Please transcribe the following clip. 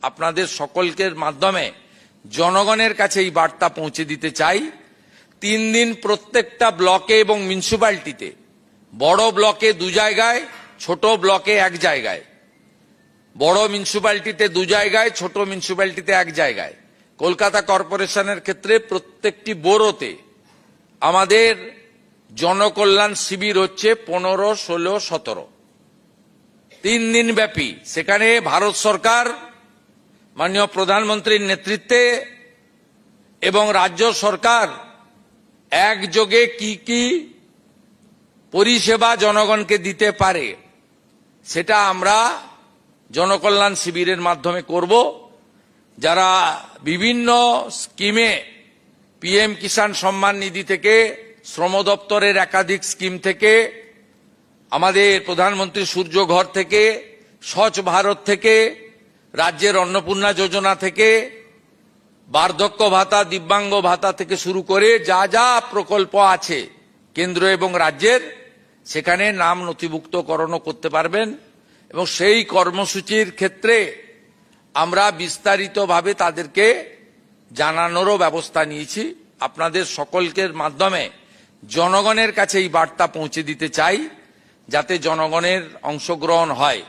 আপনাদের সকলকে মাধ্যমে জনগণের কাছে এই বার্তা পৌঁছে দিতে চাই। 3 দিন প্রত্যেকটা ব্লকে এবং মিউনিসিপ্যালিটিতে, বড় ব্লকে 2 জায়গায়, ছোট ব্লকে 1 জায়গায়, বড় মিউনিসিপ্যালিটিতে 2 জায়গায়, ছোট মিউনিসিপ্যালিটিতে 1 জায়গায়, কলকাতা কর্পোরেশনের ক্ষেত্রে প্রত্যেকটি বোরোতে আমাদের জনকল্যাণ শিবির হচ্ছে 15, 16, 17, 3 দিন ব্যাপী। সেখানে ভারত সরকার মাননীয় প্রধানমন্ত্রীর নেতৃত্বে এবং রাজ্য সরকার একযোগে কি কি পরিষেবা জনগণকে দিতে পারে সেটা আমরা জনকল্যাণ শিবিরের মাধ্যমে করব। যারা বিভিন্ন স্কিমে, পিএম কিষাণ সম্মান নিধি থেকে, শ্রম দপ্তরের একাধিক স্কিম থেকে, আমাদের প্রধানমন্ত্রী সূর্য ঘর থেকে, স্বচ্ছ ভারত থেকে, রাজ্যের অন্নপূর্ণা যোজনা থেকে, বার্ধক্য ভাতা, দিব্যাঙ্গ ভাতা থেকে শুরু করে যা যা প্রকল্প আছে কেন্দ্র এবং রাজ্যের, সেখানে নাম নথিভুক্তকরণও করতে পারবেন। এবং সেই কর্মসূচির ক্ষেত্রে আমরা বিস্তারিতভাবে তাদেরকে জানানোরও ব্যবস্থা নিয়েছি। আপনাদের সকলকে মাধ্যমে জনগণের কাছে এই বার্তা পৌঁছে দিতে চাই, যাতে জনগণের অংশগ্রহণ হয়।